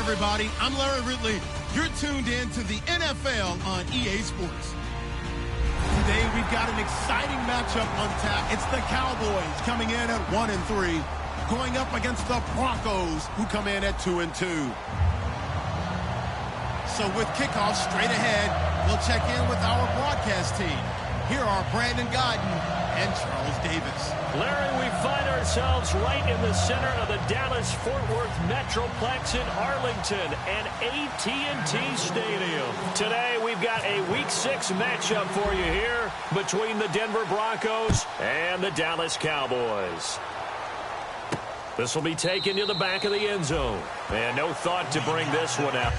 everybody. I'm Larry Ridley. You're tuned in to the NFL on EA Sports. Today, we've got an exciting matchup on tap. It's the Cowboys coming in at 1-3, going up against the Broncos, who come in at 2-2. So with kickoff straight ahead, we'll check in with our broadcast team. Here are Brandon Godden and Charles Davis. Larry, we find ourselves right in the center of the Dallas-Fort Worth Metroplex in Arlington and AT&T Stadium. Today, we've got a Week 6 matchup for you here between the Denver Broncos and the Dallas Cowboys. This will be taken to the back of the end zone. And no thought to bring this one out.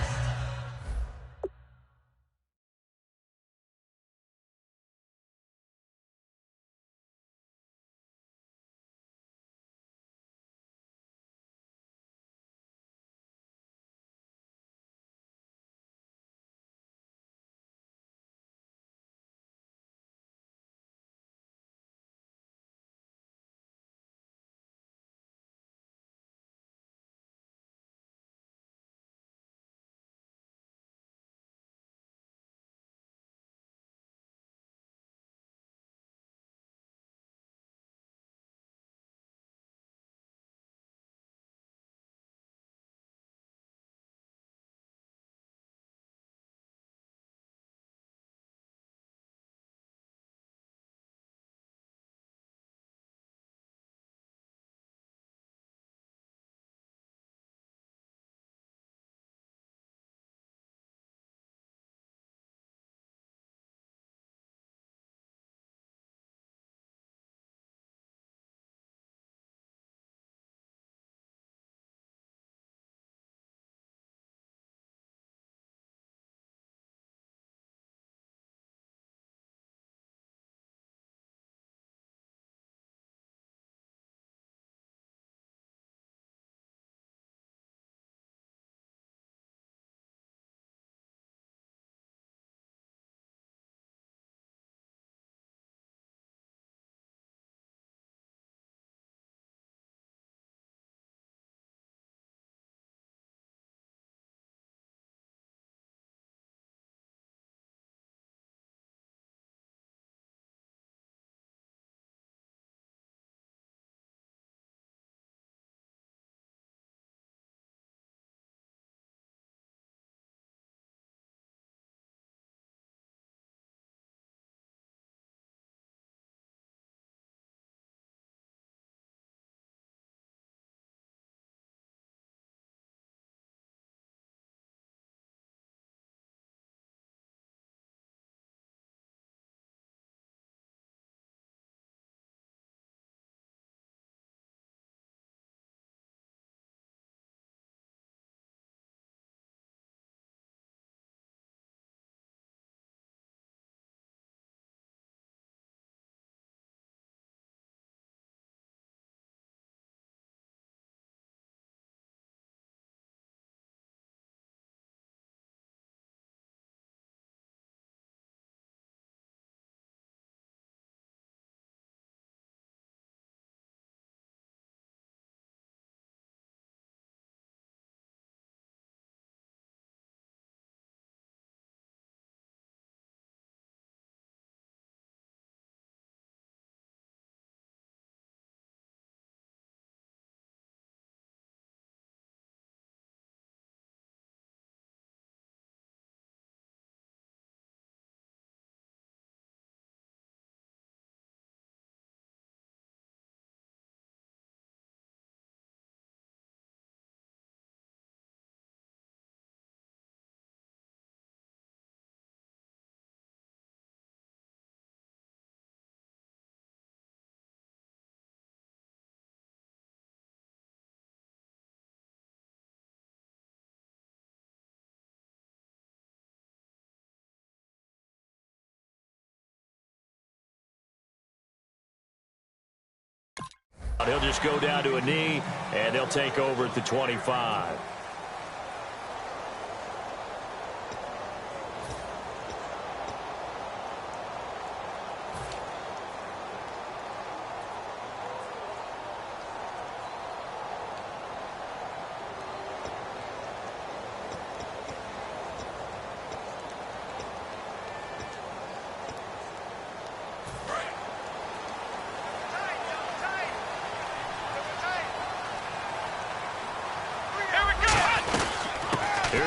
He'll just go down to a knee, and they'll take over at the 25.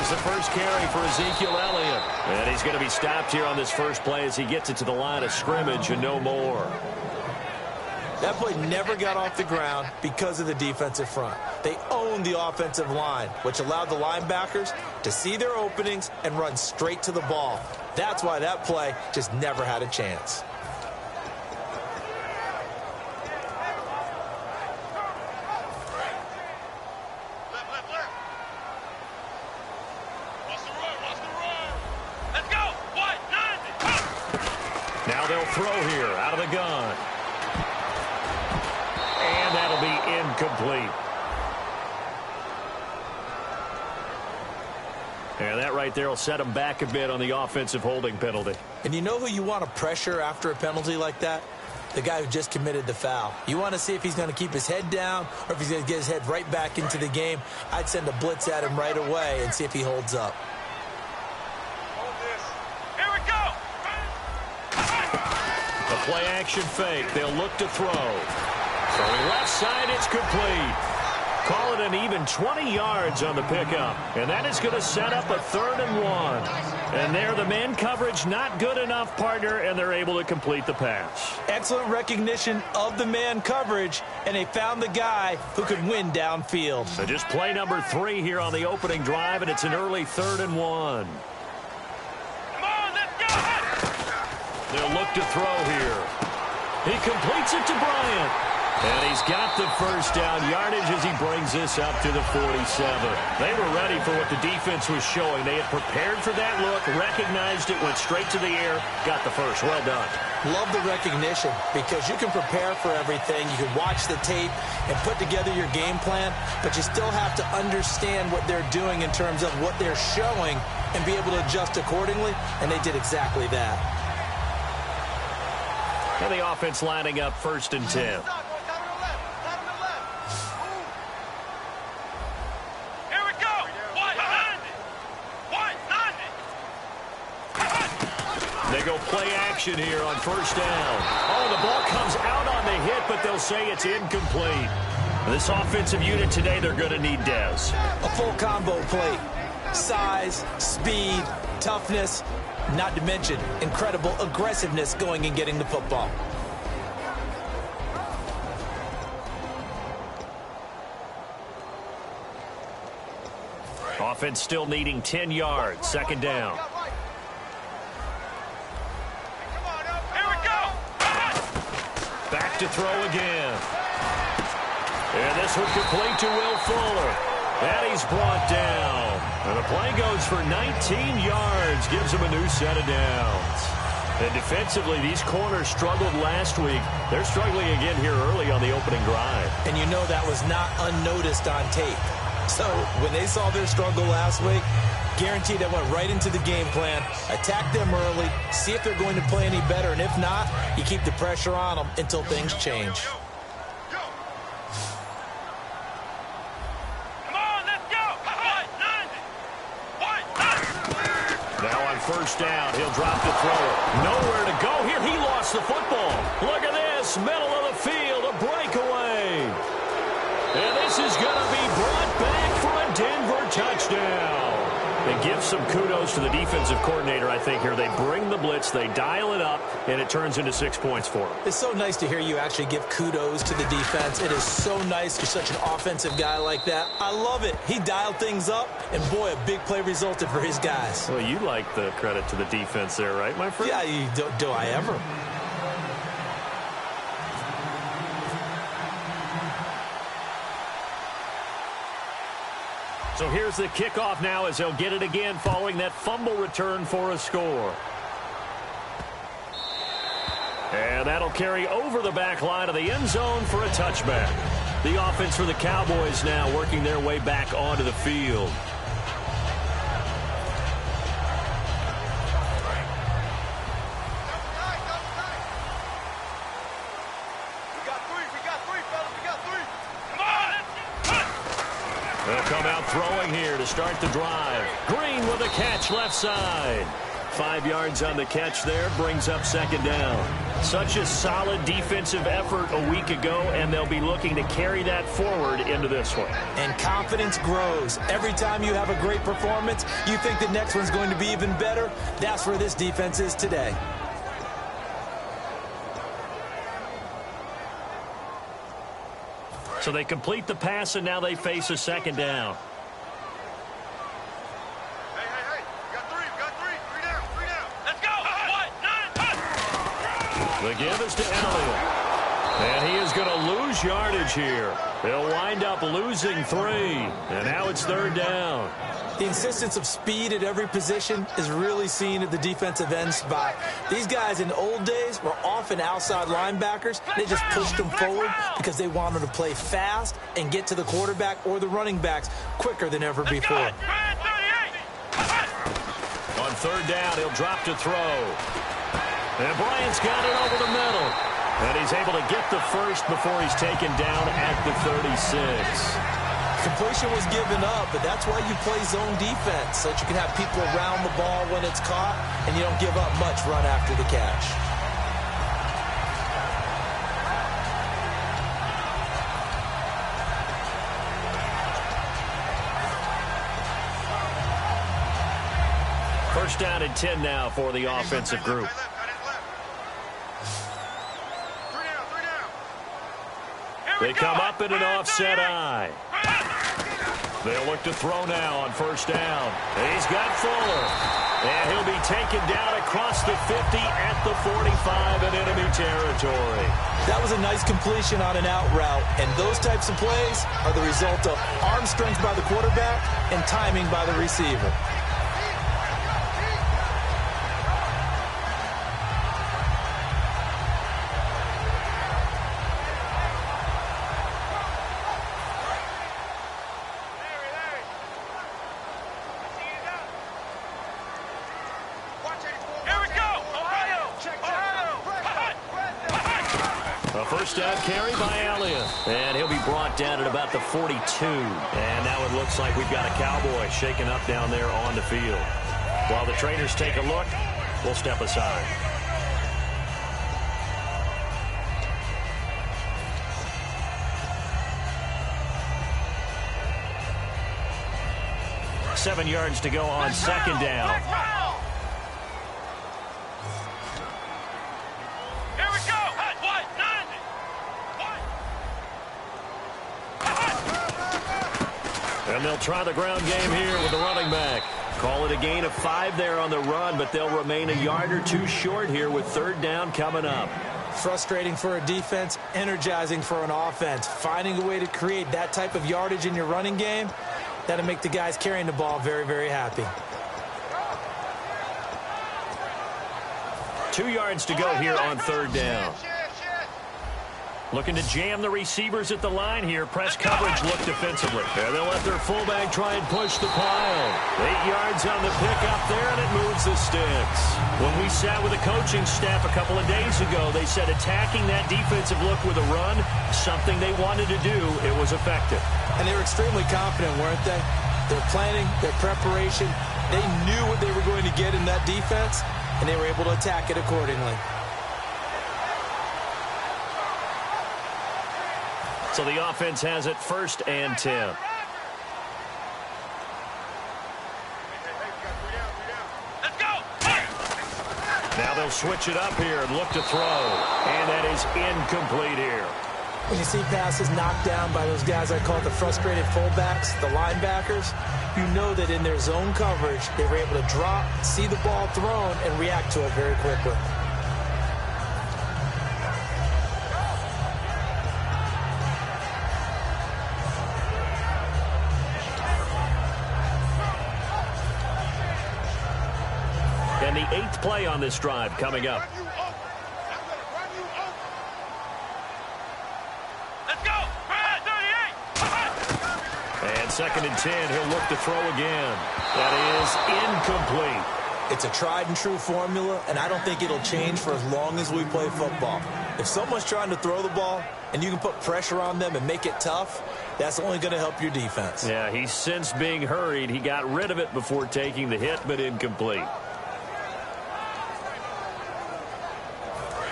There's the first carry for Ezekiel Elliott. And he's going to be stopped here on this first play as he gets it to the line of scrimmage and no more. That play never got off the ground because of the defensive front. They owned the offensive line, which allowed the linebackers to see their openings and run straight to the ball. That's why that play just never had a chance. Now they'll throw here out of the gun. And that'll be incomplete. And that right there will set them back a bit on the offensive holding penalty. And you know who you want to pressure after a penalty like that? The guy who just committed the foul. You want to see if he's going to keep his head down or if he's going to get his head right back into the game. I'd send a blitz at him right away and see if he holds up. Play action fake. They'll look to throw. Throwing left side, it's complete. Call it an even 20 yards on the pickup. And that is going to set up a 3rd and 1. And there, the man coverage not good enough, partner, and they're able to complete the pass. Excellent recognition of the man coverage, and they found the guy who could win downfield. So just play number 3 here on the opening drive, and it's an early 3rd and 1. They'll look to throw here. He completes it to Bryant. And he's got the first down yardage as he brings this up to the 47. They were ready for what the defense was showing. They had prepared for that look, recognized it, went straight to the air, got the first. Well done. Love the recognition because you can prepare for everything. You can watch the tape and put together your game plan, but you still have to understand what they're doing in terms of what they're showing and be able to adjust accordingly, and they did exactly that. And the offense lining up 1st and 10. Here we go. They go play action here on 1st down. Oh, the ball comes out on the hit, but they'll say it's incomplete. This offensive unit today, they're going to need Dez. A full combo plate. Size, speed, toughness, not to mention incredible aggressiveness going and getting the football. Offense still needing 10 yards. 2nd down. Back to throw again. And this one complete to Will Fuller. And he's brought down. And the play goes for 19 yards. Gives him a new set of downs. And defensively, these corners struggled last week. They're struggling again here early on the opening drive. And you know that was not unnoticed on tape. So when they saw their struggle last week, guaranteed that went right into the game plan. Attack them early, see if they're going to play any better. And if not, you keep the pressure on them until things change. Now on 1st down, he'll drop the throw. Nowhere to go here. He lost the football. Look at this. Middle of the field, a breakaway. And this is going to be brought back for a Denver touchdown. It gives some kudos to the defensive coordinator, I think, here. They bring the blitz, they dial it up, and it turns into 6 points for them. It's so nice to hear you actually give kudos to the defense. It is so nice. You're such an offensive guy like that. I love it. He dialed things up, and boy, a big play resulted for his guys. Well, you like the credit to the defense there, right, my friend? Yeah, do I ever? So here's the kickoff now as they'll get it again following that fumble return for a score. And that'll carry over the back line of the end zone for a touchback. The offense for the Cowboys now working their way back onto the field. They'll come out throwing here to start the drive. Green with a catch left side. 5 yards on the catch there, brings up second down. Such a solid defensive effort a week ago, and they'll be looking to carry that forward into this one. And confidence grows. Every time you have a great performance, you think the next one's going to be even better. That's where this defense is today. So they complete the pass, and now they face a second down. The give is to Elliott. And he is going to lose yardage here. They'll wind up losing 3. And now it's third down. The insistence of speed at every position is really seen at the defensive end spot. These guys in the old days were often outside linebackers. They just pushed them forward because they wanted to play fast and get to the quarterback or the running backs quicker than ever before. On third down, he'll drop to throw. And Bryant's got it over the middle. And he's able to get the first before he's taken down at the 36. Completion was given up, but that's why you play zone defense, so that you can have people around the ball when it's caught, and you don't give up much run after the catch. First down and 10 now for the offensive group. They come up in an offset eye. They'll look to throw now on first down. He's got Fuller. And he'll be taken down across the 50 at the 45 in enemy territory. That was a nice completion on an out route. And those types of plays are the result of arm strength by the quarterback and timing by the receiver. First down carry by Elliott. And he'll be brought down at about the 42. And now it looks like we've got a Cowboy shaken up down there on the field. While the trainers take a look, we'll step aside. Seven yards to go on second down. And they'll try the ground game here with the running back. Call it a gain of 5 there on the run, but they'll remain a yard or 2 short here with third down coming up. Frustrating for a defense, energizing for an offense. Finding a way to create that type of yardage in your running game, that'll make the guys carrying the ball very, very happy. 2 yards to go here on third down. Looking to jam the receivers at the line here. Press coverage look defensively. And they'll let their fullback try and push the pile. 8 yards on the pickup there, and it moves the sticks. When we sat with the coaching staff a couple of days ago, they said attacking that defensive look with a run, something they wanted to do, it was effective. And they were extremely confident, weren't they? Their planning, their preparation, they knew what they were going to get in that defense, and they were able to attack it accordingly. So the offense has it first and 10. Let's go! Now they'll switch it up here and look to throw. And that is incomplete here. When you see passes knocked down by those guys I call the frustrated fullbacks, the linebackers, you know that in their zone coverage, they were able to drop, see the ball thrown, and react to it very quickly. And the 8th play on this drive coming up. Let's go! 38! And second and 10, he'll look to throw again. That is incomplete. It's a tried and true formula, and I don't think it'll change for as long as we play football. If someone's trying to throw the ball and you can put pressure on them and make it tough, that's only going to help your defense. Yeah, he's since being hurried. He got rid of it before taking the hit, but incomplete.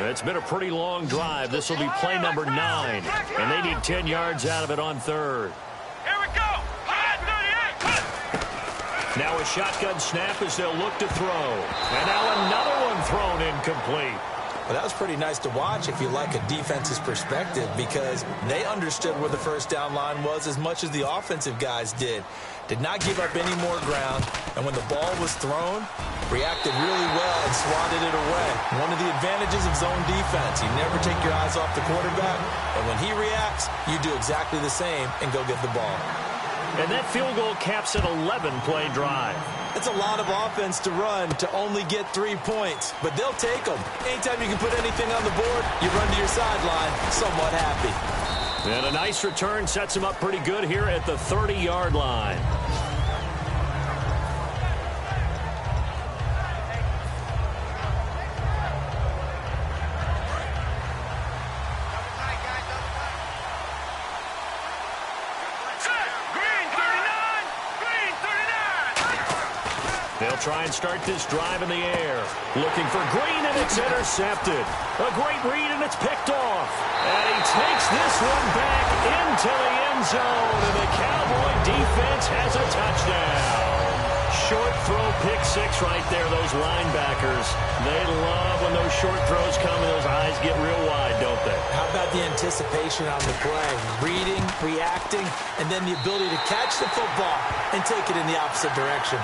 It's been a pretty long drive. This will be play number 9, and they need 10 yards out of it on third. Here we go. 38. Now a shotgun snap as they'll look to throw. And now another one thrown incomplete. Well, that was pretty nice to watch if you like a defense's perspective, because they understood where the first down line was as much as the offensive guys did. Did not give up any more ground, and when the ball was thrown, reacted really well and swatted it away. One of the advantages of zone defense, you never take your eyes off the quarterback, and when he reacts, you do exactly the same and go get the ball. And that field goal caps an 11-play drive. It's a lot of offense to run to only get 3 points, but they'll take them. Anytime you can put anything on the board, you run to your sideline somewhat happy. And a nice return sets him up pretty good here at the 30-yard line. They'll try and start this drive in the air. Looking for Green, and it's intercepted. A great read, and it's picked off. And he takes this one back into the end zone, and the Cowboy defense has a touchdown. Short throw, pick six right there, those linebackers. They love when those short throws come and those eyes get real wide, don't they? How about the anticipation on the play? Reading, reacting, and then the ability to catch the football and take it in the opposite direction.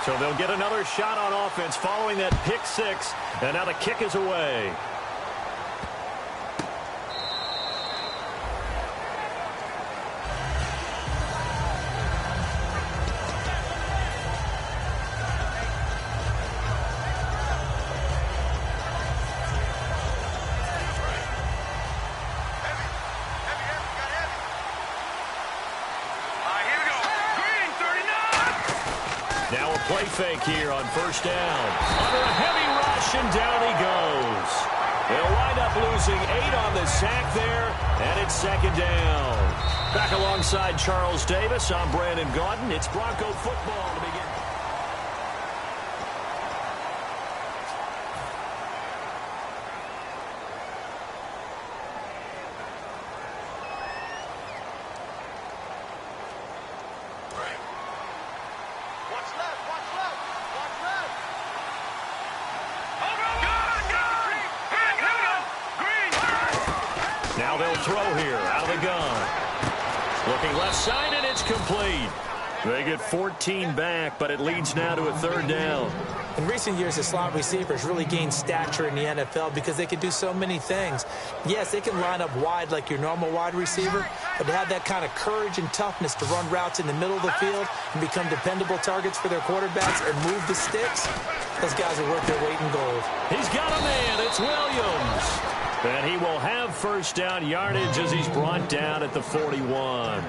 So they'll get another shot on offense following that pick six, and now the kick is away. Play fake here on first down. Under a heavy rush, and down he goes. They'll wind up losing 8 on the sack there, and it's second down. Back alongside Charles Davis, I'm Brandon Gaudin. It's Bronco football to begin. Now they'll throw here out of the gun. Looking left side, and it's complete. They get 14 back, but it leads now to a third down. In recent years, the slot receivers really gained stature in the NFL because they can do so many things. Yes, they can line up wide like your normal wide receiver, but to have that kind of courage and toughness to run routes in the middle of the field and become dependable targets for their quarterbacks and move the sticks, those guys are worth their weight in gold. He's got a man. It's Williams. And he will have first down yardage as he's brought down at the 41.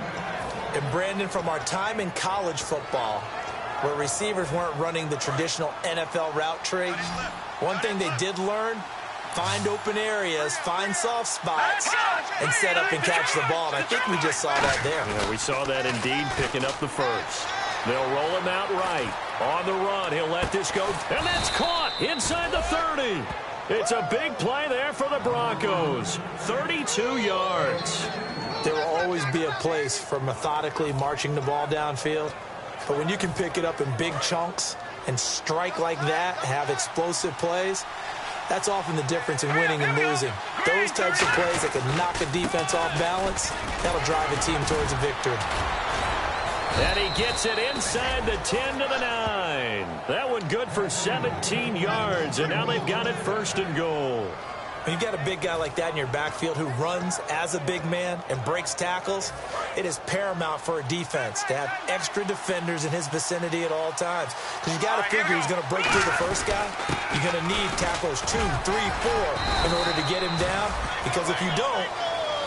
And Brandon, from our time in college football, where receivers weren't running the traditional NFL route tree, one thing they did learn, find open areas, find soft spots, and set up and catch the ball. And I think we just saw that there. Yeah, we saw that indeed, picking up the first. They'll roll him out right. On the run, he'll let this go. And that's caught inside the 30. It's a big play there for the Broncos. 32 yards. There will always be a place for methodically marching the ball downfield. But when you can pick it up in big chunks and strike like that, have explosive plays, that's often the difference in winning and losing. Those types of plays that can knock a defense off balance, that'll drive a team towards a victory. And he gets it inside the 10 to the 9. That one good for 17 yards, and now they've got it first and goal. When you've got a big guy like that in your backfield who runs as a big man and breaks tackles, it is paramount for a defense to have extra defenders in his vicinity at all times. Because you got to figure he's going to break through the first guy. You're going to need tacklers 2, 3, 4 in order to get him down. Because if you don't,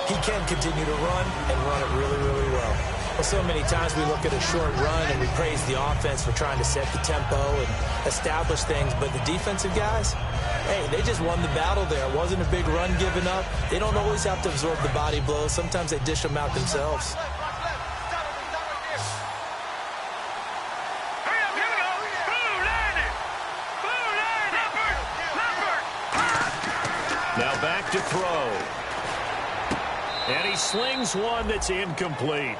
he can continue to run and run it really, really well. Well, so many times we look at a short run and we praise the offense for trying to set the tempo and establish things. But the defensive guys, hey, they just won the battle there. It wasn't a big run given up. They don't always have to absorb the body blows. Sometimes they dish them out themselves. to throw. And he slings one that's incomplete.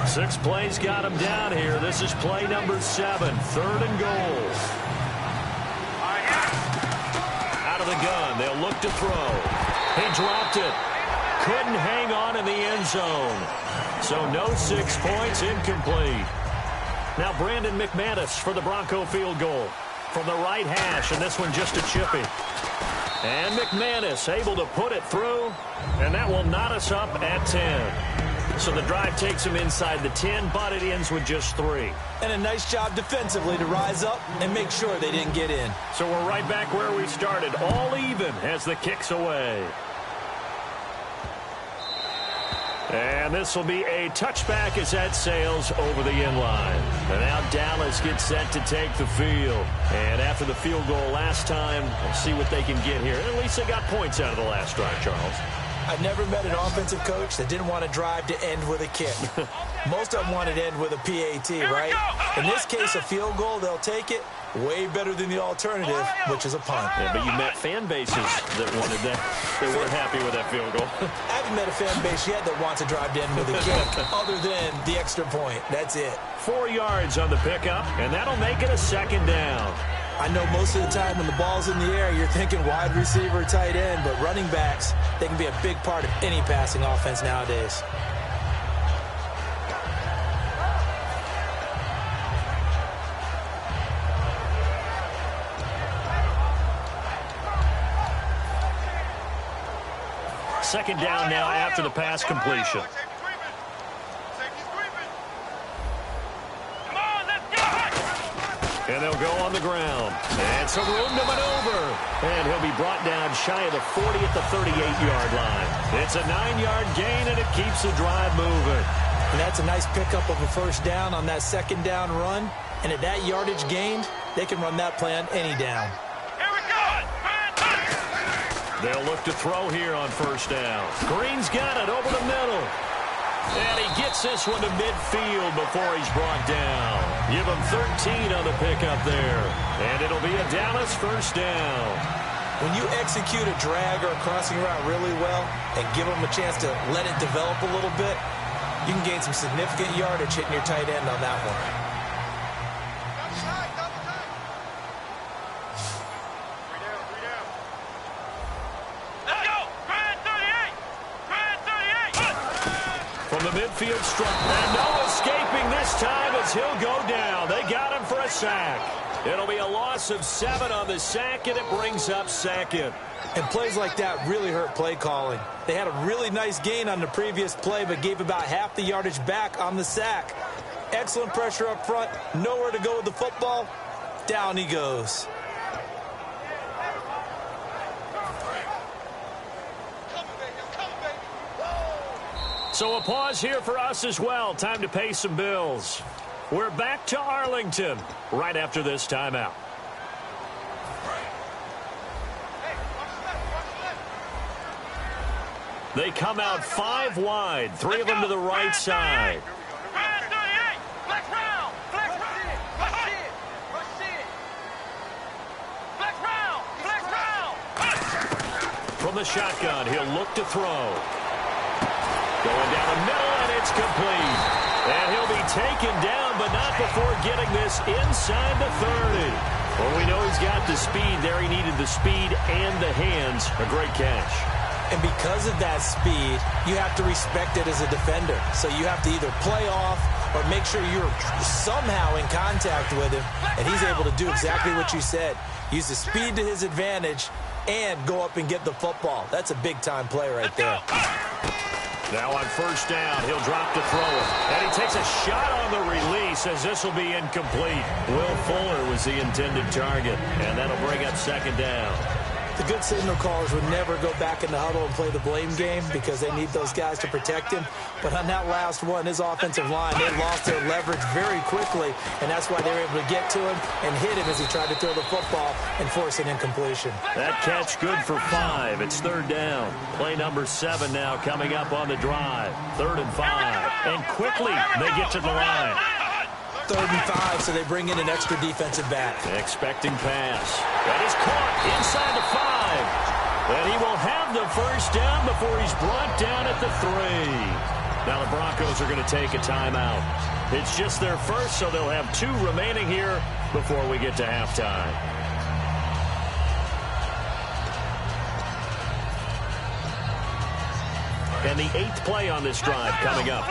Six plays got him down here. This is play number 7, 3rd and goal. Out of the gun, they'll look to throw. He dropped it. Couldn't hang on in the end zone. So no 6 points, incomplete. Now Brandon McManus for the Bronco field goal. From the right hash, and this one just a chippy. And McManus able to put it through, and that will knot us up at 10. So the drive takes him inside the 10, but it ends with just 3. And a nice job defensively to rise up and make sure they didn't get in. So we're right back where we started, all even as the kick's away. And this will be a touchback as that sails over the end line. And now Dallas gets set to take the field. And after the field goal last time, we'll see what they can get here. At least they got points out of the last drive, Charles. I've never met an offensive coach that didn't want to drive to end with a kick. Most of them wanted to end with a PAT, right? In this case, a field goal, they'll take it. Way better than the alternative, which is a punt. Yeah, but you met fan bases that wanted that. They weren't happy with that field goal. I haven't met a fan base yet that wants to drive to end with a kick other than the extra point. That's it. 4 yards on the pickup, and that'll make it a 2nd down. I know most of the time when the ball's in the air, you're thinking wide receiver, tight end, but running backs, they can be a big part of any passing offense nowadays. Second down now after the pass completion. And they'll go on the ground. And some room to maneuver. And he'll be brought down shy of the 40 at the 38-yard line. It's a 9-yard gain, and it keeps the drive moving. And that's a nice pickup of a 1st down on that 2nd down run. And at that yardage gained, they can run that play on any down. They'll look to throw here on 1st down. Green's got it over the middle. And he gets this one to midfield before he's brought down. Give him 13 on the pickup there. And it'll be a Dallas 1st down. When you execute a drag or a crossing route really well and give them a chance to let it develop a little bit, you can gain some significant yardage hitting your tight end on that one. Midfield struck, and no escaping this time as he'll go down. They got him for a sack. It'll be a loss of 7 on the sack, and it brings up 2nd. And plays like that really hurt play calling. They had a really nice gain on the previous play, but gave about half the yardage back on the sack. Excellent pressure up front, nowhere to go with the football. Down he goes. So a pause here for us as well. Time to pay some bills. We're back to Arlington right after this timeout. They come out 5 wide, 3 of them to the right side. From the shotgun, he'll look to throw. Going down the middle, and it's complete. And he'll be taken down, but not before getting this inside the 30. Well, we know he's got the speed there. He needed the speed and the hands. A great catch. And because of that speed, you have to respect it as a defender. So you have to either play off or make sure you're somehow in contact with him, and he's able to do exactly what you said. Use the speed to his advantage and go up and get the football. That's a big-time play right there. Now on 1st down, he'll drop to throw it. And he takes a shot on the release as this will be incomplete. Will Fuller was the intended target, and that'll bring up 2nd down. The good signal callers would never go back in the huddle and play the blame game because they need those guys to protect him. But on that last one, his offensive line, they lost their leverage very quickly, and that's why they were able to get to him and hit him as he tried to throw the football and force an incompletion. That catch good for 5. It's third down. Play number 7 now coming up on the drive. 3rd and 5. And quickly they get to the line. 3rd and 5, so they bring in an extra defensive back. Expecting pass. That is caught inside the 5. And he will have the first down before he's brought down at the 3. Now the Broncos are going to take a timeout. It's just their first, so they'll have 2 remaining here before we get to halftime. And the 8th play on this drive coming up.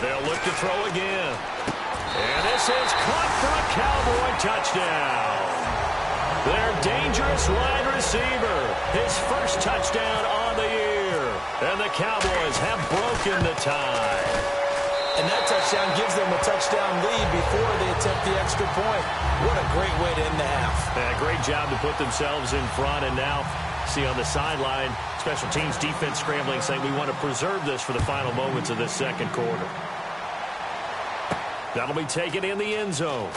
They'll look to throw again. And this is caught for a Cowboy touchdown. Their dangerous wide receiver. His first touchdown on the year. And the Cowboys have broken the tie. And that touchdown gives them a touchdown lead before they attempt the extra point. What a great way to end the half. Yeah, great job to put themselves in front. And now, see on the sideline, special teams defense scrambling, saying we want to preserve this for the final moments of this second quarter. That'll be taken in the end zone.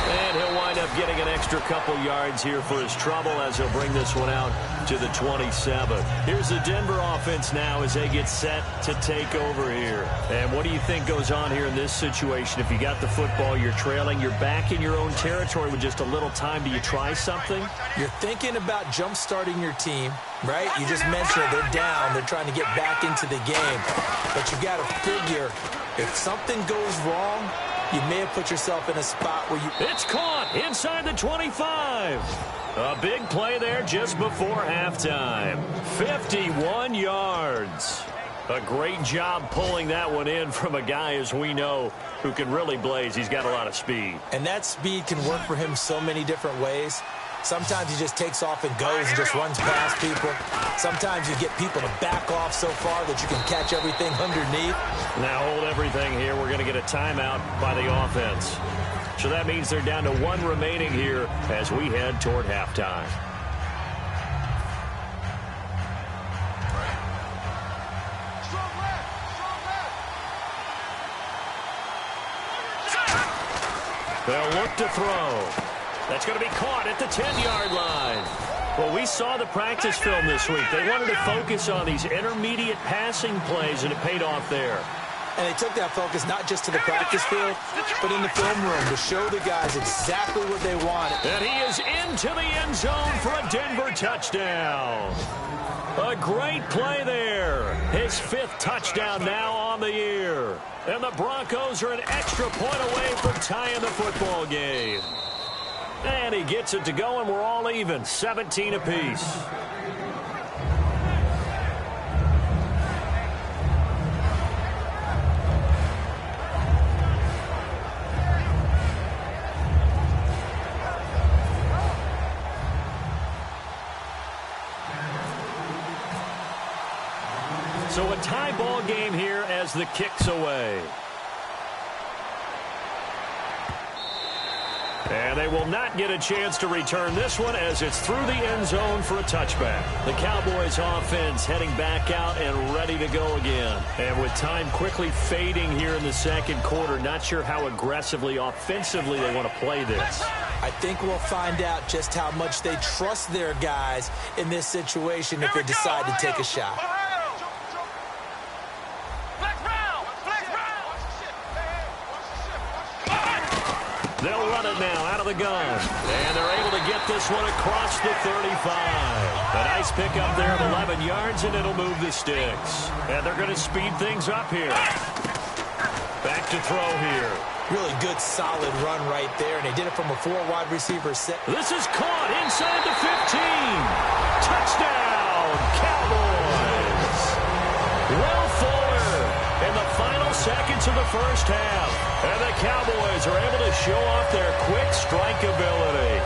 And he'll wind up getting an extra couple yards here for his trouble as he'll bring this one out to the 27. Here's the Denver offense now as they get set to take over here. And what do you think goes on here in this situation? If you got the football, you're trailing, you're back in your own territory with just a little time. Do you try something? You're thinking about jump-starting your team, right? You just mentioned they're down. They're trying to get back into the game. But you got to figure if something goes wrong, you may have put yourself in a spot where you... It's caught inside the 25. A big play there just before halftime. 51 yards. A great job pulling that one in from a guy, as we know, who can really blaze. He's got a lot of speed. And that speed can work for him so many different ways. Sometimes he just takes off and goes and just runs past people. Sometimes you get people to back off so far that you can catch everything underneath. Now hold everything here. We're going to get a timeout by the offense. So that means they're down to 1 remaining here as we head toward halftime. They'll look to throw. That's going to be caught at the 10-yard line. Well, we saw the practice film this week. They wanted to focus on these intermediate passing plays, and it paid off there. And they took that focus not just to the practice field, but in the film room to show the guys exactly what they wanted. And he is into the end zone for a Denver touchdown. A great play there. His 5th touchdown now on the year. And the Broncos are an extra point away from tying the football game. And he gets it to go, and we're all even, 17 apiece. So a tie ball game here as the kick's away. And they will not get a chance to return this one as it's through the end zone for a touchback. The Cowboys offense heading back out and ready to go again. And with time quickly fading here in the second quarter, not sure how aggressively, offensively they want to play this. I think we'll find out just how much they trust their guys in this situation if they decide to take a shot. They'll run it now out of the gun. And they're able to get this one across the 35. A nice pickup there of 11 yards, and it'll move the sticks. And they're going to speed things up here. Back to throw here. Really good, solid run right there, and they did it from a 4-wide receiver set. This is caught inside the 15. Touchdown, Cowboys. Will Fuller in the final seconds of the first half. And the Cowboys are able to show off their quick strike ability.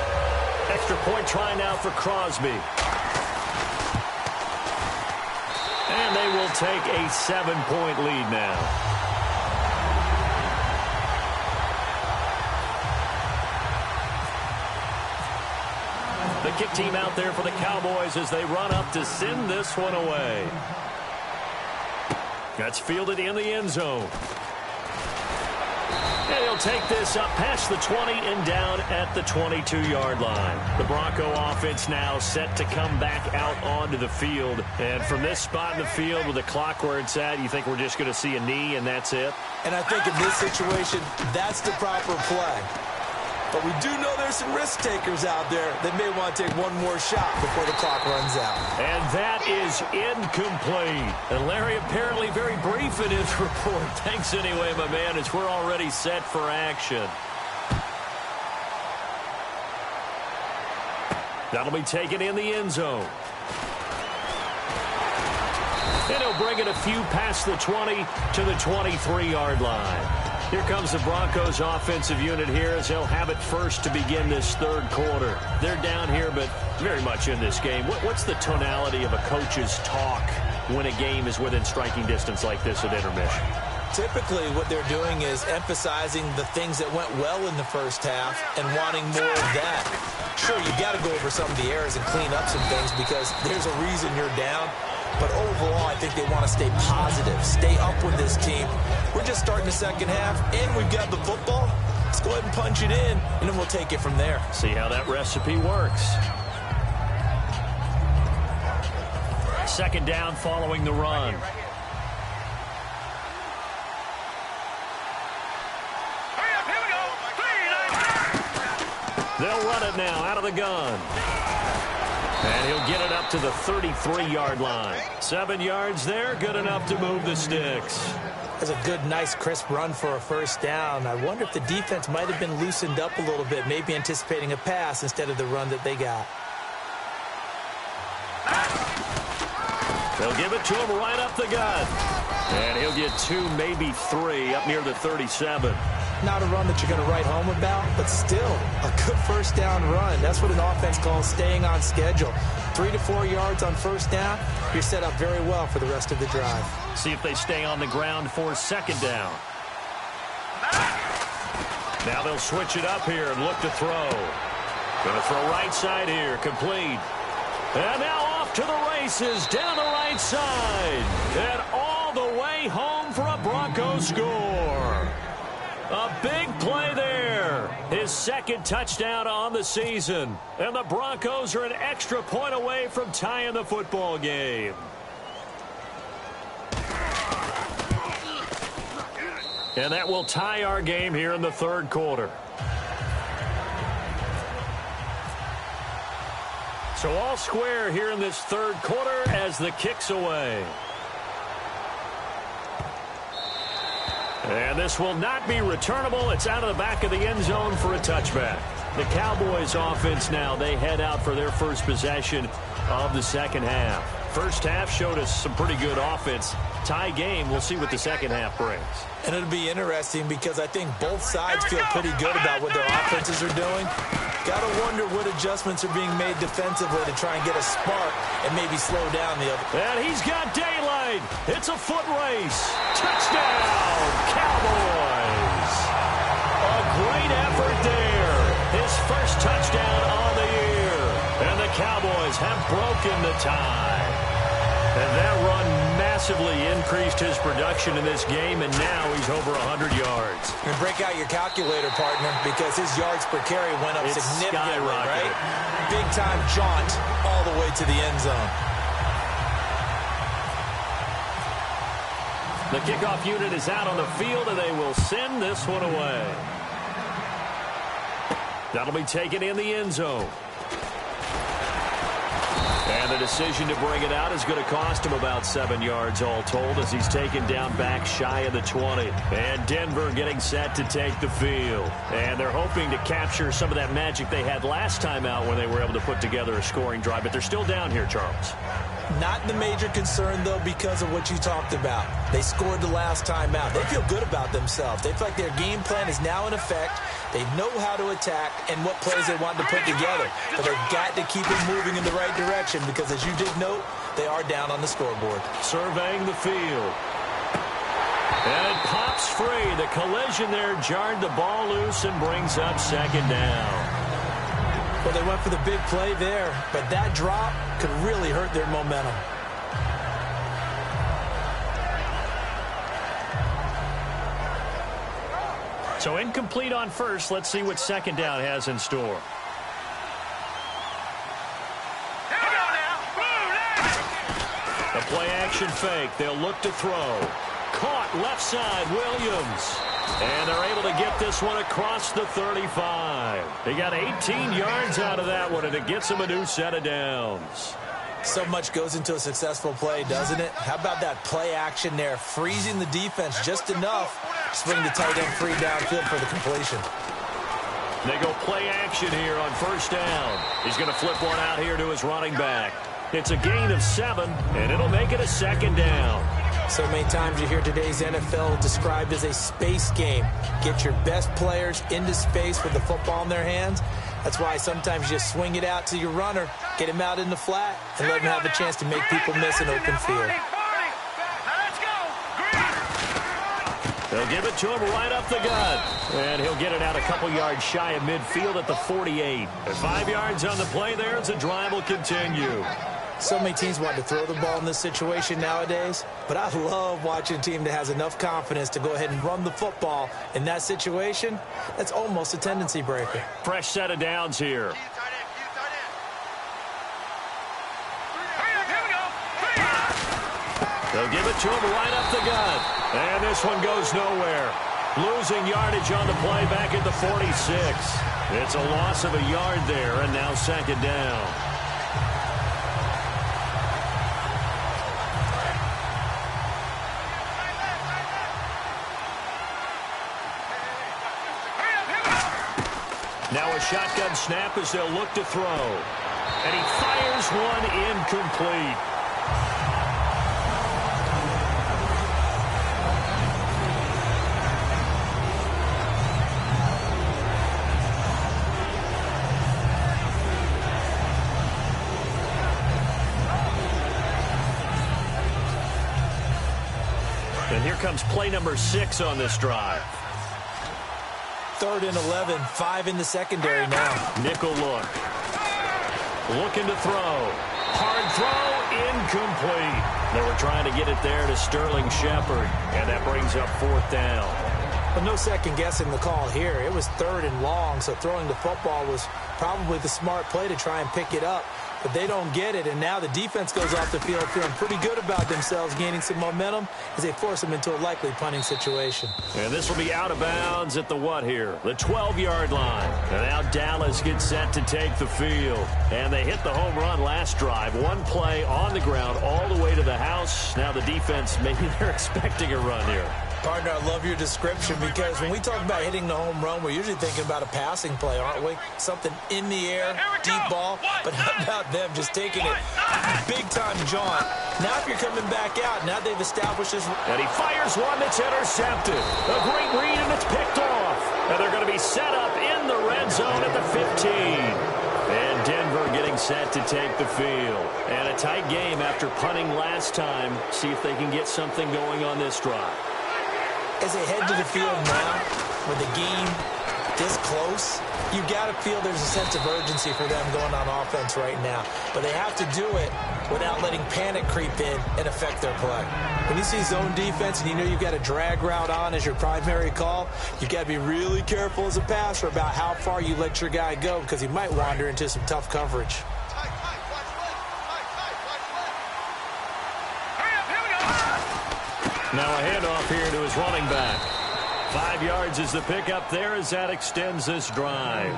Extra point try now for Crosby. And they will take a 7-point lead now. The kick team out there for the Cowboys as they run up to send this one away. That's fielded in the end zone. And he'll take this up past the 20 and down at the 22-yard line. The Bronco offense now set to come back out onto the field. And from this spot in the field with the clock where it's at, you think we're just going to see a knee and that's it? And I think in this situation, that's the proper play. But we do know there's some risk takers out there that may want to take one more shot before the clock runs out. And that is incomplete. And Larry apparently very brief in his report. Thanks anyway, my man, as we're already set for action. That'll be taken in the end zone. And he'll bring it a few past the 20 to the 23-yard line. Here comes the Broncos offensive unit here as they'll have it first to begin this third quarter. They're down here, but very much in this game. What's the tonality of a coach's talk when a game is within striking distance like this at intermission? Typically, what they're doing is emphasizing the things that went well in the first half and wanting more of that. Sure, you've got to go over some of the errors and clean up some things because there's a reason you're down. But overall, I think they want to stay positive, stay up with this team. We're just starting the second half, and we've got the football. Let's go ahead and punch it in, and then we'll take it from there. See how that recipe works. Second down following the run. They'll run it now out of the gun. And he'll get it up to the 33-yard line. 7 yards there, good enough to move the sticks. That's a good, nice, crisp run for a first down. I wonder if the defense might have been loosened up a little bit, maybe anticipating a pass instead of the run that they got. They'll give it to him right up the gut. And he'll get 2, maybe 3, up near the 37. Not a run that you're going to write home about, but still a good first down run. That's what an offense calls staying on schedule. 3 to 4 yards on first down, you're set up very well for the rest of the drive. See if they stay on the ground for second down. Now they'll switch it up here and look to throw. Going to throw right side here, complete. And now off to the races down the right side. And all the way home for a Broncos score. A big play there. His second touchdown on the season. And the Broncos are an extra point away from tying the football game. And that will tie our game here in the third quarter. So all square here in this third quarter as the kick's away. And this will not be returnable. It's out of the back of the end zone for a touchback. The Cowboys offense now, they head out for their first possession of the second half. First half showed us some pretty good offense. Tie game, we'll see what the second half brings. And it'll be interesting because I think both sides feel pretty good about what their offenses are doing. Got to wonder what adjustments are being made defensively to try and get a spark and maybe slow down the other. And he's got daylight. It's a foot race. Touchdown, Cowboys. A great effort there. His first touchdown on the year. And the Cowboys have broken the tie. And that run massively increased his production in this game, and now he's over 100 yards. And break out your calculator, partner, because his yards per carry went up significantly, right? Big-time jaunt all the way to the end zone. The kickoff unit is out on the field, and they will send this one away. That'll be taken in the end zone. And the decision to bring it out is going to cost him about 7 yards all told as he's taken down back shy of the 20. And Denver getting set to take the field. And they're hoping to capture some of that magic they had last time out when they were able to put together a scoring drive. But they're still down here, Charles. Not the major concern, though, because of what you talked about. They scored the last time out. They feel good about themselves. They feel like their game plan is now in effect. They know how to attack and what plays they want to put together. But they've got to keep it moving in the right direction because, as you did note, They are down on the scoreboard. Surveying the field. And it pops free. The collision there jarred the ball loose and brings up second down. Well, they went for the big play there, but that drop could really hurt their momentum. So incomplete on first. Let's see what second down has in store. The play action fake. They'll look to throw. Caught left side, Williams. And they're able to get this one across the 35. They got 18 yards out of that one, and it gets them a new set of downs. So much goes into a successful play, doesn't it? How about that play action there, freezing the defense just enough to bring the tight end free downfield for the completion. They go play action here on first down. He's going to flip one out here to his running back. It's a gain of 7, and it'll make it a second down. So many times you hear today's NFL described as a space game. Get your best players into space with the football in their hands. That's why sometimes you just swing it out to your runner, get him out in the flat, and let him have a chance to make people miss an open field. They'll give it to him right up the gut. And he'll get it out a couple yards shy of midfield at the 48. At 5 yards on the play there as the drive will continue. So many teams want to throw the ball in this situation nowadays, but I love watching a team that has enough confidence to go ahead and run the football in that situation. That's almost a tendency breaker. Fresh set of downs here. They'll give it to him right up the gut. And this one goes nowhere. Losing yardage on the play back at the 46. It's a loss of a yard there, and now second down. Now a shotgun snap as they'll look to throw. And he fires one incomplete. And here comes play number 6 on this drive. 3rd and 11, 5 in the secondary now. Nickel look. Looking to throw. Hard throw, incomplete. They were trying to get it there to Sterling Shepard, and that brings up 4th down. But no second guessing the call here. It was 3rd and long, so throwing the football was probably the smart play to try and pick it up. But they don't get it, and now the defense goes off the field feeling pretty good about themselves, gaining some momentum as they force them into a likely punting situation. And this will be out of bounds at the what here? The 12-yard line. And now Dallas gets set to take the field. And they hit the home run last drive. One play on the ground all the way to the house. Now the defense, maybe they're expecting a run here. Partner, I love your description because when we talk about hitting the home run, we're usually thinking about a passing play, aren't we? Something in the air, deep ball. But how about them just taking it big-time jaunt? Now if you're coming back out, now they've established this. And he fires one that's intercepted. A great read, and it's picked off. And they're going to be set up in the red zone at the 15. And Denver getting set to take the field. And a tight game after punting last time. See if they can get something going on this drive. As they head to the field now, with the game this close, you got to feel there's a sense of urgency for them going on offense right now. But they have to do it without letting panic creep in and affect their play. When you see zone defense and you know you've got a drag route on as your primary call, you've got to be really careful as a passer about how far you let your guy go because he might wander into some tough coverage. Now a handoff here to his running back. 5 yards is the pickup there as that extends this drive.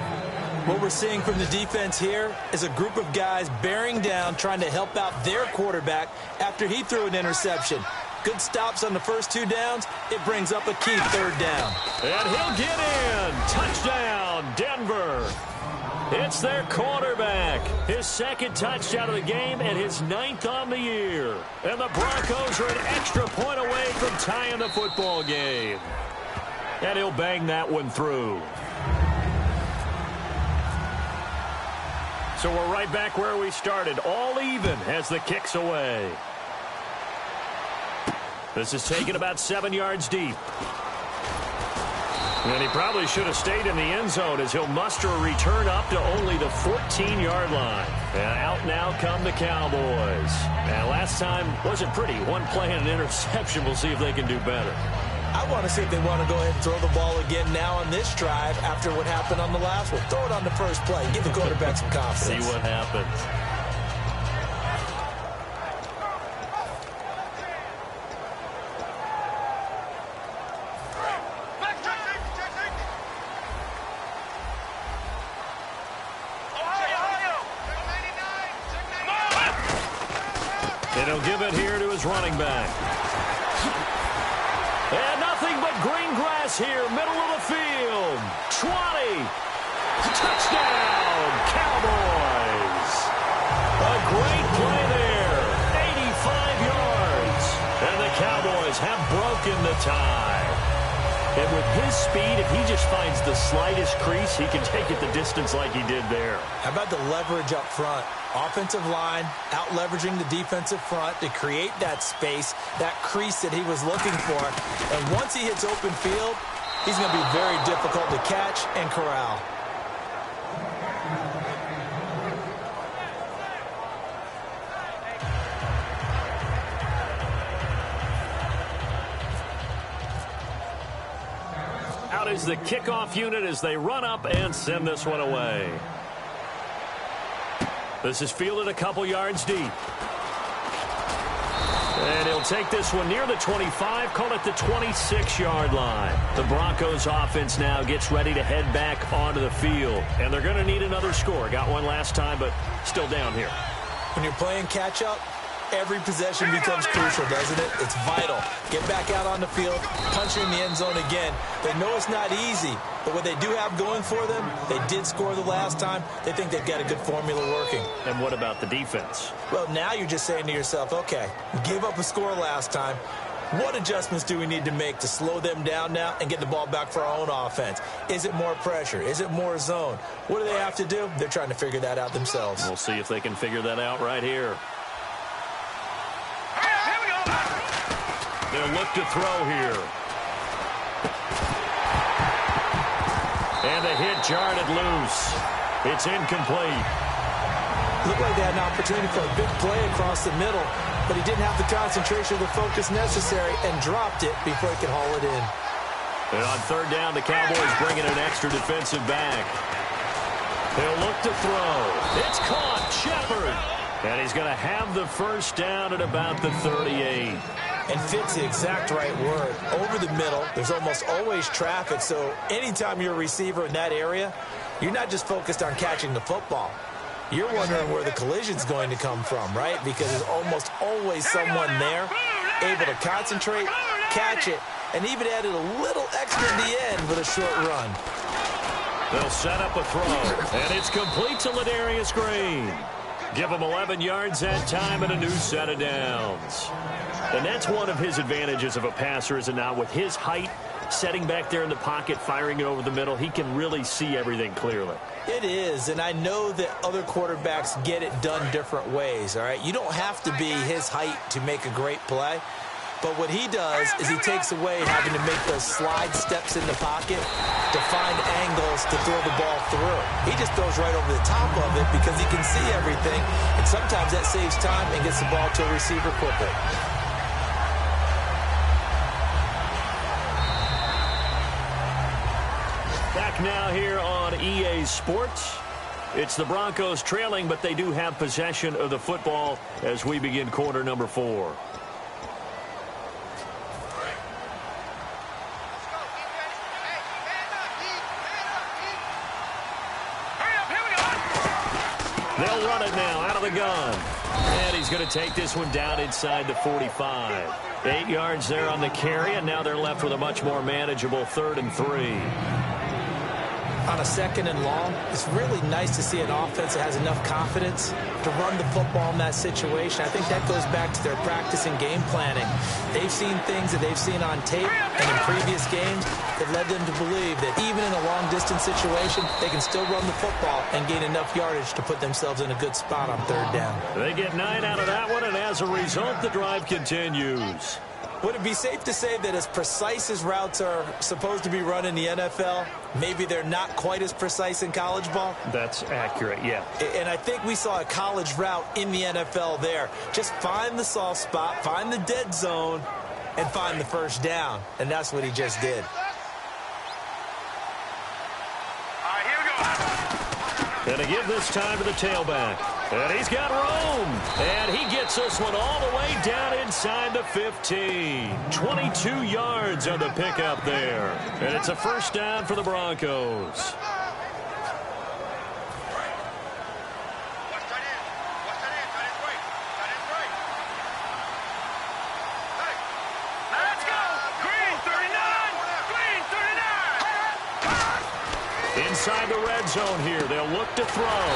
What we're seeing from the defense here is a group of guys bearing down, trying to help out their quarterback after he threw an interception. Good stops on the first 2 downs. It brings up a key 3rd down. And he'll get in. Touchdown, Denver. It's their quarterback. His 2nd touchdown of the game and his 9th on the year. And the Broncos are an extra point away from tying the football game. And he'll bang that one through. So we're right back where we started, all even as the kick's away. This is taken about 7 yards deep. And he probably should have stayed in the end zone as he'll muster a return up to only the 14-yard line. And out now come the Cowboys. And last time wasn't pretty. One play and an interception. We'll see if they can do better. I want to see if they want to go ahead and throw the ball again now on this drive after what happened on the last one. Throw it on the first play. Give the quarterback some confidence. See what happens. And he'll give it here to his running back. And nothing but green grass here, middle of the field. 20. Touchdown, Cowboys. A great play there. 85 yards. And the Cowboys have broken the tie. And with his speed, if he just finds the slightest crease, he can take it the distance like he did there. How about the leverage up front? Offensive line out-leveraging the defensive front to create that space, that crease that he was looking for. And once he hits open field, he's going to be very difficult to catch and corral. Out is the kickoff unit as they run up and send this one away. This is fielded a couple yards deep. And he'll take this one near the 25, call it the 26-yard line. The Broncos offense now gets ready to head back onto the field. And they're going to need another score. Got one last time, but still down here. When you're playing catch-up, every possession becomes crucial, doesn't it? It's vital. Get back out on the field, punch in the end zone again. They know it's not easy, but what they do have going for them, they did score the last time. They think they've got a good formula working. And what about the defense? Well, now you're just saying to yourself, okay, we gave up a score last time. What adjustments do we need to make to slow them down now and get the ball back for our own offense? Is it more pressure? Is it more zone? What do they have to do? They're trying to figure that out themselves. We'll see if they can figure that out right here. They'll look to throw here. And the hit jarred it loose. It's incomplete. Looked like they had an opportunity for a big play across the middle, but he didn't have the concentration or the focus necessary and dropped it before he could haul it in. And on third down, the Cowboys bring in an extra defensive back. They'll look to throw. It's caught. Shepard. And he's going to have the first down at about the 38. And fit's the exact right word. Over the middle, there's almost always traffic, so anytime you're a receiver in that area, you're not just focused on catching the football. You're wondering where the collision's going to come from, right? Because there's almost always someone there able to concentrate, catch it, and even added a little extra at the end with a short run. They'll set up a throw, and it's complete to Ladarius Green. Give him 11 yards that time and a new set of downs. And that's one of his advantages of a passer, is it not? With his height, setting back there in the pocket, firing it over the middle, he can really see everything clearly. It is, and I know that other quarterbacks get it done different ways, all right? You don't have to be his height to make a great play. But what he does is he takes away having to make those slide steps in the pocket to find angles to throw the ball through. He just throws right over the top of it because he can see everything, and sometimes that saves time and gets the ball to a receiver quicker. Back now here on EA Sports. It's the Broncos trailing, but they do have possession of the football as we begin quarter number 4. They'll run it now out of the gun. And he's going to take this one down inside the 45. 8 yards there on the carry, and now they're left with a much more manageable 3rd and 3. on a 2nd and long, it's really nice to see an offense that has enough confidence to run the football in that situation. I think that goes back to their practice and game planning. They've seen things that they've seen on tape and in previous games that led them to believe that even in a long-distance situation, they can still run the football and gain enough yardage to put themselves in a good spot on 3rd down. They get 9 out of that one, and as a result, the drive continues. Would it be safe to say that as precise as routes are supposed to be run in the NFL, maybe they're not quite as precise in college ball? That's accurate, yeah. And I think we saw a college route in the NFL there. Just find the soft spot, find the dead zone, and find the 1st down. And that's what he just did. All right, here we go. And to give this time to the tailback. And he's got room. And he gets this one all the way down inside the 15. 22 yards on the pickup there. And it's a 1st down for the Broncos. Let's go. Green 39. Green 39. Inside the red zone here. They'll look to throw.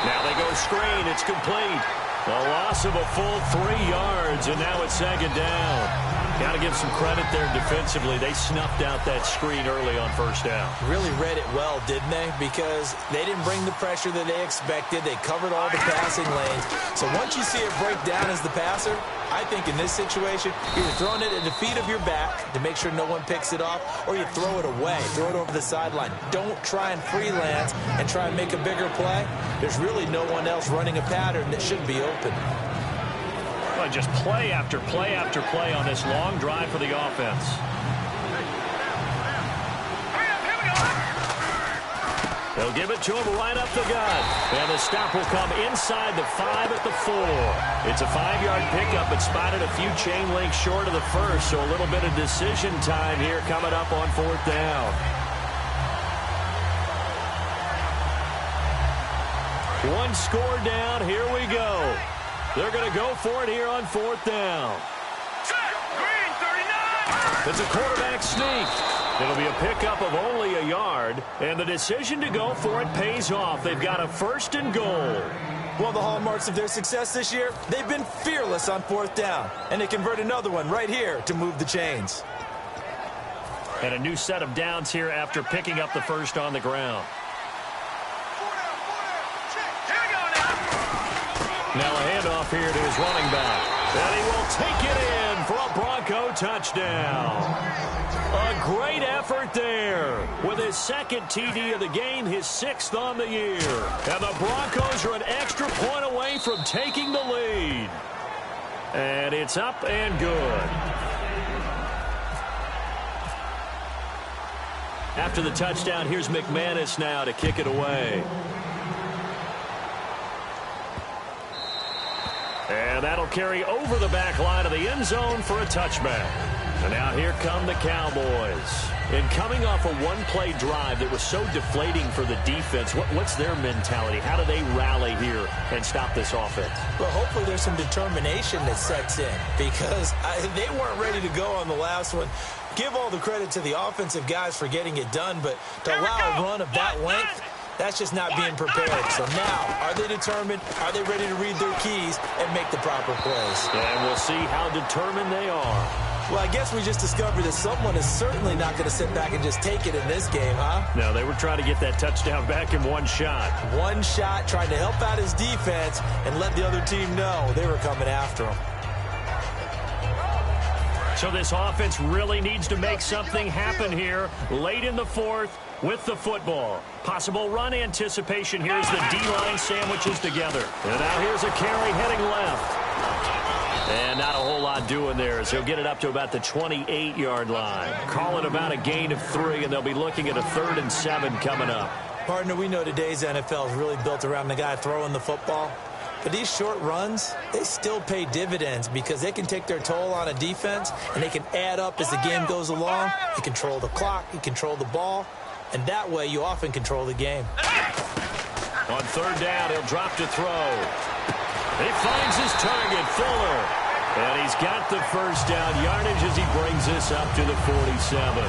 Now they go screen. It's complete. A loss of a full 3 yards, and now it's 2nd down. Got to give some credit there defensively. They snuffed out that screen early on 1st down. Really read it well, didn't they? Because they didn't bring the pressure that they expected. They covered all the passing lanes. So once you see it break down as the passer, I think in this situation, you're either throwing it at the feet of your back to make sure no one picks it off, or you throw it away, throw it over the sideline. Don't try and freelance and try and make a bigger play. There's really no one else running a pattern that should be open. Well, just play after play after play on this long drive for the offense. They'll give it to him right up the gut. And the stop will come inside the 5 at the 4. It's a 5-yard pickup, but spotted a few chain links short of the 1st, so a little bit of decision time here coming up on 4th down. One score down. Here we go. They're going to go for it here on 4th down. Green 39. It's a quarterback sneak. It'll be a pickup of only a yard, and the decision to go for it pays off. They've got a 1st and goal. Well, the hallmarks of their success this year, they've been fearless on 4th down, and they convert another one right here to move the chains. And a new set of downs here after picking up the 1st on the ground. Now a handoff here to his running back. And he will take it in for a Bronco touchdown. A great effort there. With his 2nd TD of the game, his 6th on the year. And the Broncos are an extra point away from taking the lead. And it's up and good. After the touchdown, here's McManus now to kick it away. And that'll carry over the back line of the end zone for a touchback. And now here come the Cowboys. And coming off a one-play drive that was so deflating for the defense, what's their mentality? How do they rally here and stop this offense? Well, hopefully there's some determination that sets in, because they weren't ready to go on the last one. Give all the credit to the offensive guys for getting it done, but to allow a run of that length, that's just not being prepared. So now, are they determined? Are they ready to read their keys and make the proper plays? And we'll see how determined they are. Well, I guess we just discovered that someone is certainly not going to sit back and just take it in this game, huh? No, they were trying to get that touchdown back in one shot. One shot, trying to help out his defense and let the other team know they were coming after him. So this offense really needs to make something happen here late in the 4th with the football. Possible run anticipation here as the D-line sandwiches together. And now here's a carry heading left. And not a whole lot doing there as he'll get it up to about the 28-yard line. Calling about a gain of 3, and they'll be looking at a 3rd and 7 coming up. Partner, we know today's NFL is really built around the guy throwing the football. But these short runs, they still pay dividends because they can take their toll on a defense, and they can add up as the game goes along. You control the clock, you control the ball, and that way you often control the game. On 3rd down, he'll drop to throw. He finds his target, Fuller. And he's got the 1st down yardage as he brings this up to the 47.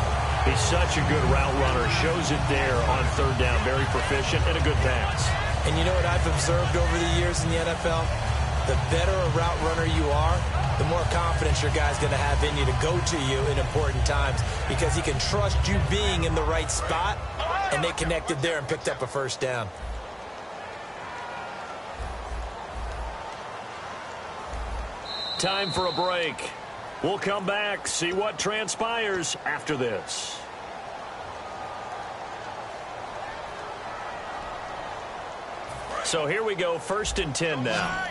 He's such a good route runner. Shows it there on third down. Very proficient and a good pass. And you know what I've observed over the years in the NFL? The better a route runner you are, the more confidence your guy's going to have in you to go to you in important times because he can trust you being in the right spot, and they connected there and picked up a first down. Time for a break. We'll come back, see what transpires after this. So here we go, 1st and 10 now.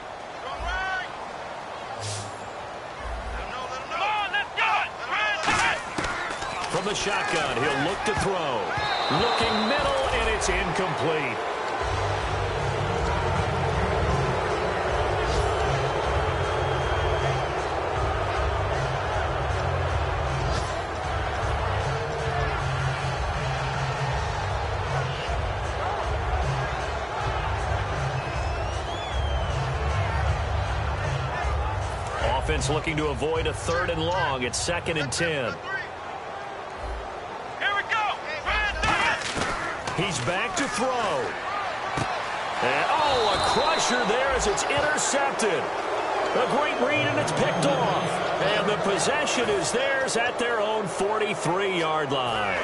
From the shotgun, he'll look to throw. Looking middle, and it's incomplete. Offense looking to avoid a 3rd and long. It's 2nd and 10. He's back to throw. And, oh, a crusher there as it's intercepted. A great read, and it's picked off. And the possession is theirs at their own 43-yard line.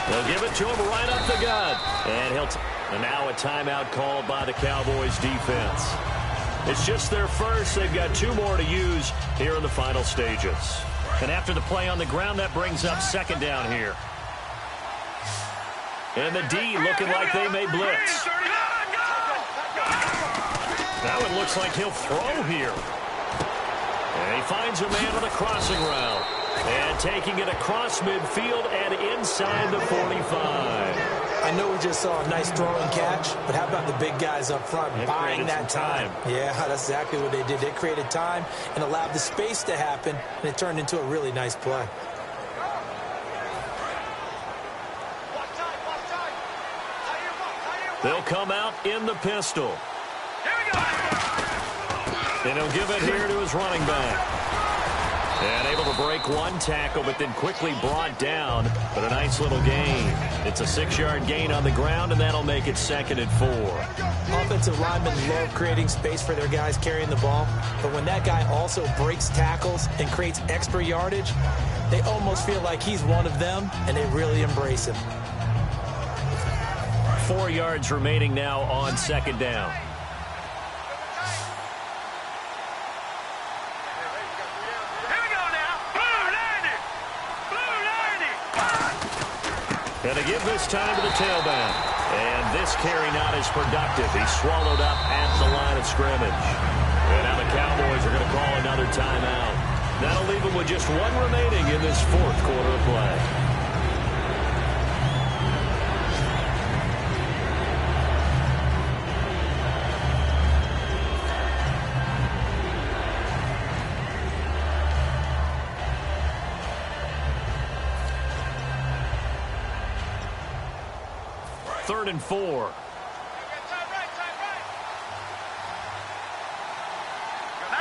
They'll give it to him right up the gut. And now a timeout called by the Cowboys defense. It's just their first. They've got 2 more to use here in the final stages. And after the play on the ground, that brings up 2nd down here. And the D looking like they may blitz. Now it looks like he'll throw here. And he finds a man on the crossing route. And taking it across midfield and inside the 45. I know we just saw a nice throw and catch, but how about the big guys up front buying that time? Yeah, that's exactly what they did. They created time and allowed the space to happen, and it turned into a really nice play. They'll come out in the pistol. And he'll give it here to his running back. And able to break one tackle, but then quickly brought down. But a nice little gain. It's a 6-yard gain on the ground, and that'll make it 2nd and 4. Offensive linemen love creating space for their guys carrying the ball. But when that guy also breaks tackles and creates extra yardage, they almost feel like he's one of them, and they really embrace him. 4 yards remaining now on 2nd down. And to give this time to the tailback. And this carry not as productive. He's swallowed up at the line of scrimmage. And now the Cowboys are going to call another timeout. That'll leave them with just 1 remaining in this 4th quarter of play. Third and 4. Now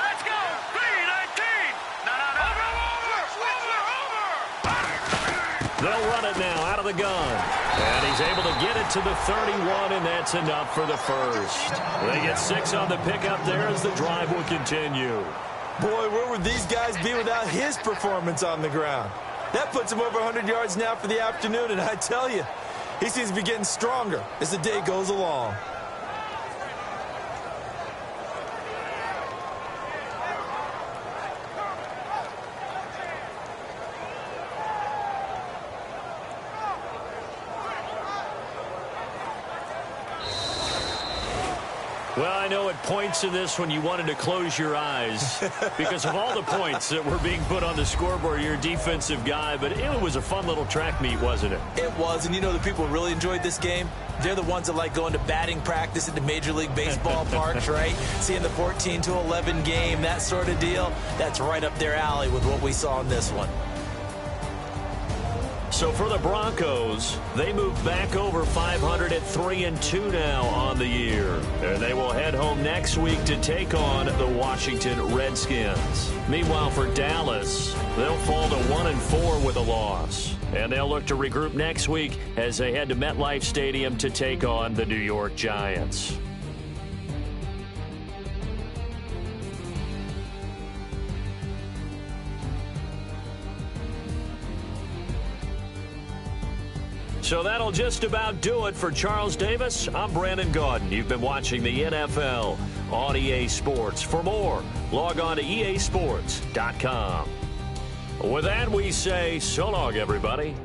let's go. 3-19. They'll run it now out of the gun. And he's able to get it to the 31, and that's enough for the first. They get 6 on the pickup there as the drive will continue. Boy, where would these guys be without his performance on the ground? That puts him over 100 yards now for the afternoon, and I tell you, he seems to be getting stronger as the day goes along. Well, I know at points in this when you wanted to close your eyes because of all the points that were being put on the scoreboard. You're a defensive guy, but it was a fun little track meet, wasn't it? It was, and you know the people who really enjoyed this game? They're the ones that like going to batting practice at the Major League Baseball parks, right? Seeing the 14-11 game, that sort of deal. That's right up their alley with what we saw in this one. So for the Broncos, they move back over 500 at 3-2 now on the year. And they will head home next week to take on the Washington Redskins. Meanwhile, for Dallas, they'll fall to 1-4 with a loss. And they'll look to regroup next week as they head to MetLife Stadium to take on the New York Giants. So that'll just about do it for Charles Davis. I'm Brandon Gaudin. You've been watching the NFL on EA Sports. For more, log on to easports.com. With that, we say so long, everybody.